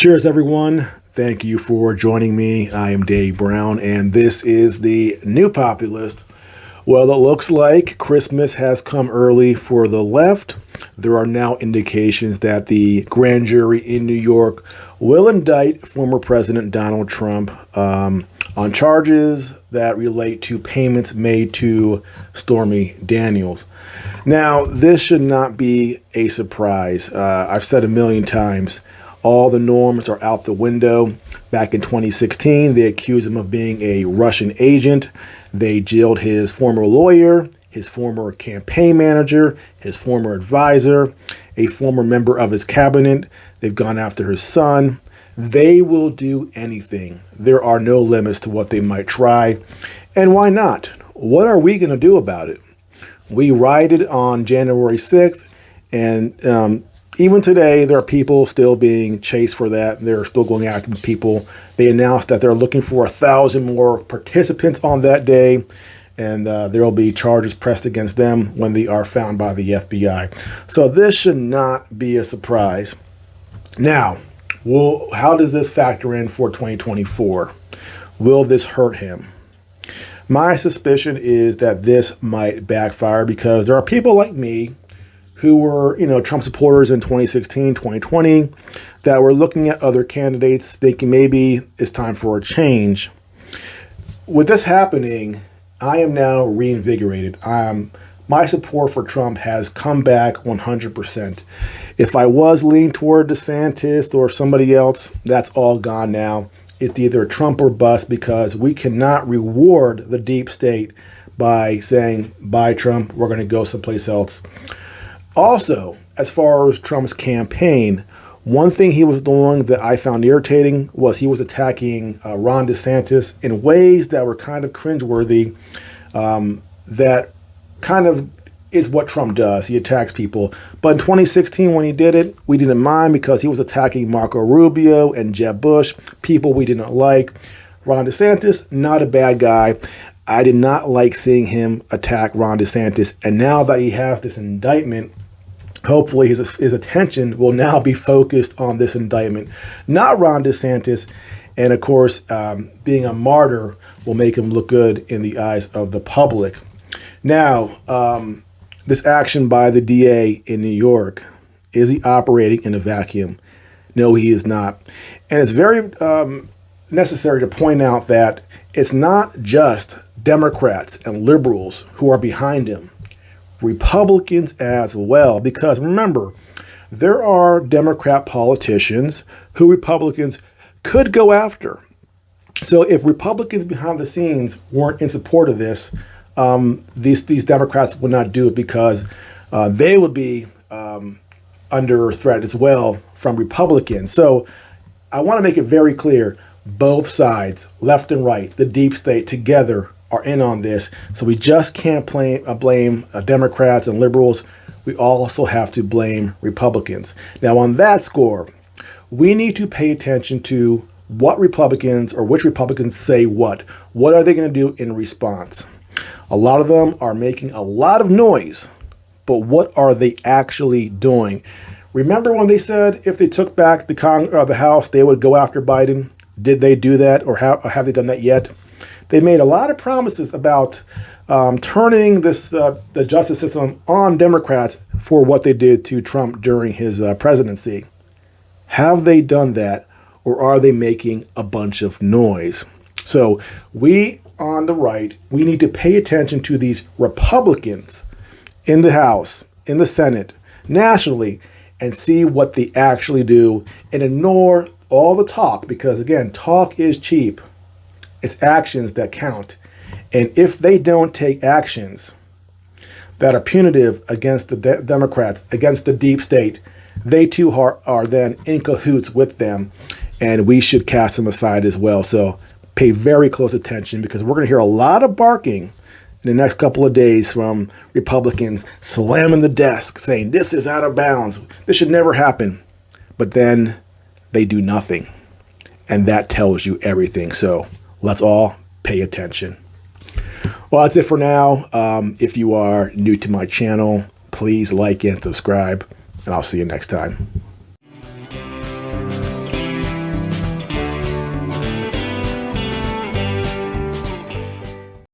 Cheers, everyone. Thank you for joining me. I am Dave Brown, and this is the New Populist. Well, it looks like Christmas has come early for the left. There are now indications that the grand jury in New York will indict former President Donald Trump on charges that relate to payments made to Stormy Daniels. Now, this should not be a surprise. I've said a million times, all the norms are out the window. Back in 2016, they accused him of being a Russian agent. They jailed his former lawyer, his former campaign manager, his former advisor, a former member of his cabinet. They've gone after his son. They will do anything. There are no limits to what they might try. And why not? What are we going to do about it? We rioted on January 6th, and even today, there are people still being chased for that. They're still going after people. They announced that they're looking for 1,000 more participants on that day, and there will be charges pressed against them when they are found by the FBI. So this should not be a surprise. Now, how does this factor in for 2024? Will this hurt him? My suspicion is that this might backfire because there are people like me who were, Trump supporters in 2016, 2020, that were looking at other candidates thinking maybe it's time for a change. With this happening, I am now reinvigorated. My support for Trump has come back 100%. If I was leaning toward DeSantis or somebody else, that's all gone now. It's either Trump or bust because we cannot reward the deep state by saying, bye, Trump, we're going to go someplace else. Also, as far as Trump's campaign, one thing he was doing that I found irritating was he was attacking Ron DeSantis in ways that were kind of cringeworthy. That kind of is what Trump does. He attacks people. But in 2016, when he did it, we didn't mind because he was attacking Marco Rubio and Jeb Bush, people we didn't like. Ron DeSantis, not a bad guy. I did not like seeing him attack Ron DeSantis. And now that he has this indictment, hopefully his attention will now be focused on this indictment, not Ron DeSantis. And of course, being a martyr will make him look good in the eyes of the public. Now, this action by the DA in New York, is he operating in a vacuum? No, he is not. And it's very necessary to point out that it's not just Democrats and liberals who are behind him. Republicans as well, because remember, there are Democrat politicians who Republicans could go after. So if Republicans behind the scenes weren't in support of this, these Democrats would not do it because they would be under threat as well from Republicans. So I want to make it very clear, both sides, left and right, the deep state together are in on this. So we just can't blame Democrats and liberals. We also have to blame Republicans. Now, on that score, we need to pay attention to what Republicans or which Republicans say what. What are they going to do in response? A lot of them are making a lot of noise, but what are they actually doing? Remember when they said if they took back the House, they would go after Biden? Did they do that, or have they done that yet? They made a lot of promises about turning the justice system on Democrats for what they did to Trump during his presidency. Have they done that, or are they making a bunch of noise? So we on the right, we need to pay attention to these Republicans in the House, in the Senate, nationally, and see what they actually do and ignore all the talk, because again, talk is cheap. It's actions that count. And if they don't take actions that are punitive against the Democrats, against the deep state, they too are then in cahoots with them, and we should cast them aside as well. So pay very close attention, because we're going to hear a lot of barking in the next couple of days from Republicans slamming the desk saying this is out of bounds. This should never happen. But then they do nothing. And that tells you everything. So let's all pay attention. Well, that's it for now. If you are new to my channel, please like and subscribe, and I'll see you next time.